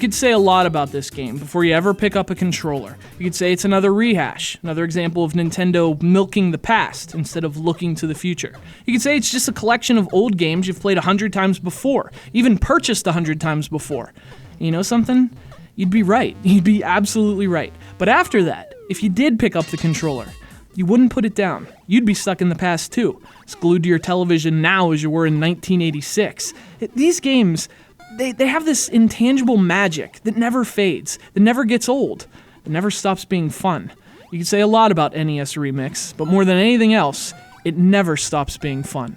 could say a lot about this game before you ever pick up a controller. You could say it's another rehash, another example of Nintendo milking the past instead of looking to the future. You could say it's just a collection of old games you've played 100 times before, even purchased 100 times before. You know something? You'd be right. You'd be absolutely right. But after that, if you did pick up the controller, you wouldn't put it down. You'd be stuck in the past too, as glued to your television now as you were in 1986. These games, they have this intangible magic that never fades, that never gets old, that never stops being fun. You can say a lot about NES Remix, but more than anything else, it never stops being fun.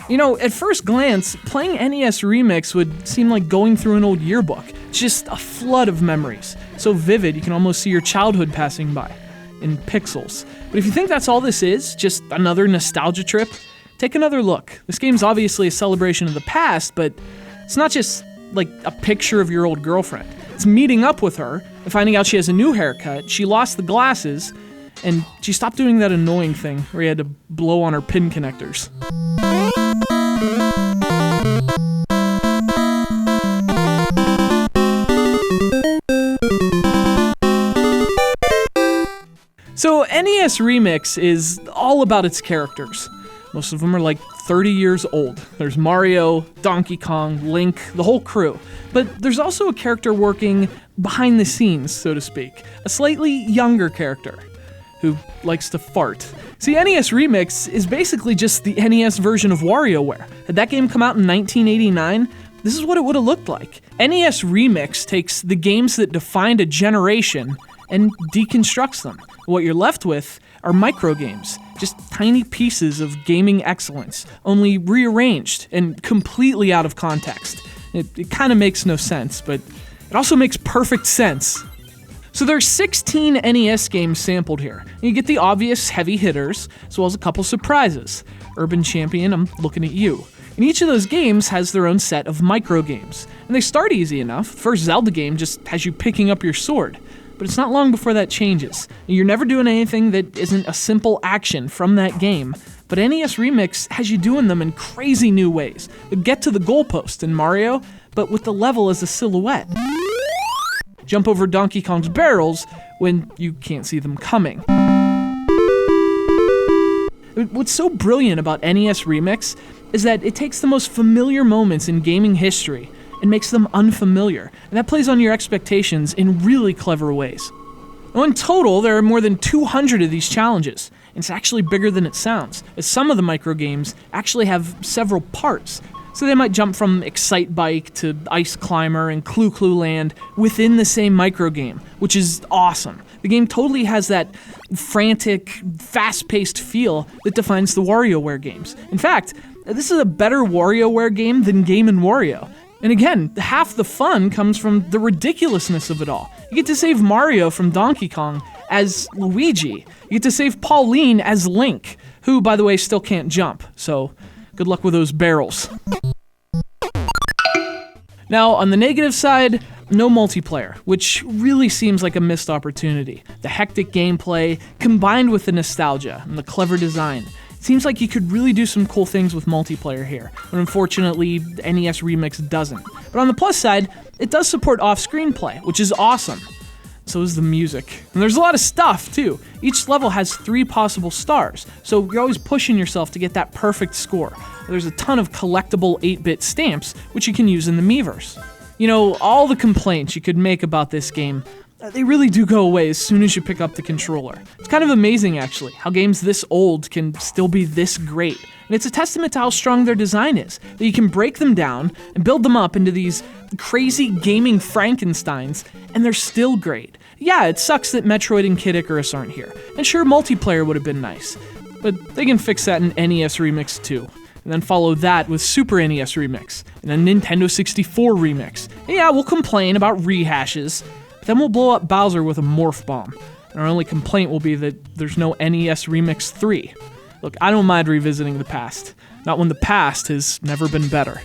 You know, at first glance, playing NES Remix would seem like going through an old yearbook. It's just a flood of memories. So vivid, you can almost see your childhood passing by in pixels. But if you think that's all this is, just another nostalgia trip, take another look. This game's obviously a celebration of the past, but it's not just like a picture of your old girlfriend. It's meeting up with her and finding out she has a new haircut, she lost the glasses, and she stopped doing that annoying thing where you had to blow on her pin connectors. So NES Remix is all about its characters. Most of them are like 30 years old. There's Mario, Donkey Kong, Link, the whole crew. But there's also a character working behind the scenes, so to speak. A slightly younger character who likes to fart. See, NES Remix is basically just the NES version of WarioWare. Had that game come out in 1989, this is what it would have looked like. NES Remix takes the games that defined a generation and deconstructs them. What you're left with are microgames, just tiny pieces of gaming excellence, only rearranged and completely out of context. It kind of makes no sense, but it also makes perfect sense. So there's 16 NES games sampled here. You get the obvious heavy hitters, as well as a couple surprises. Urban Champion, I'm looking at you. And each of those games has their own set of microgames. And they start easy enough. The first Zelda game just has you picking up your sword. But it's not long before that changes. You're never doing anything that isn't a simple action from that game. But NES Remix has you doing them in crazy new ways. You get to the goalpost in Mario, but with the level as a silhouette. Jump over Donkey Kong's barrels when you can't see them coming. What's so brilliant about NES Remix is that it takes the most familiar moments in gaming history and makes them unfamiliar, and that plays on your expectations in really clever ways. Now, in total, there are more than 200 of these challenges, and it's actually bigger than it sounds, as some of the microgames actually have several parts. So they might jump from Excitebike to Ice Climber and Clue Clue Land within the same microgame, which is awesome. The game totally has that frantic, fast-paced feel that defines the WarioWare games. In fact, this is a better WarioWare game than Game & Wario. And again, half the fun comes from the ridiculousness of it all. You get to save Mario from Donkey Kong as Luigi. You get to save Pauline as Link, who, by the way, still can't jump. So, good luck with those barrels. Now, on the negative side, no multiplayer, which really seems like a missed opportunity. The hectic gameplay, combined with the nostalgia and the clever design, seems like you could really do some cool things with multiplayer here, but unfortunately, NES Remix doesn't. But on the plus side, it does support off-screen play, which is awesome. So is the music. And there's a lot of stuff, too. Each level has 3 possible stars, so you're always pushing yourself to get that perfect score. There's a ton of collectible 8-bit stamps, which you can use in the Miiverse. You know, all the complaints you could make about this game, they really do go away as soon as you pick up the controller. It's kind of amazing, actually, how games this old can still be this great. And it's a testament to how strong their design is, that you can break them down and build them up into these crazy gaming Frankensteins, and they're still great. Yeah, it sucks that Metroid and Kid Icarus aren't here, and sure, multiplayer would have been nice, but they can fix that in NES Remix too. And then follow that with Super NES Remix, and then Nintendo 64 Remix. And yeah, we'll complain about rehashes, But then we'll blow up Bowser with a morph bomb. And our only complaint will be that there's no NES Remix 3. Look, I don't mind revisiting the past. Not when the past has never been better.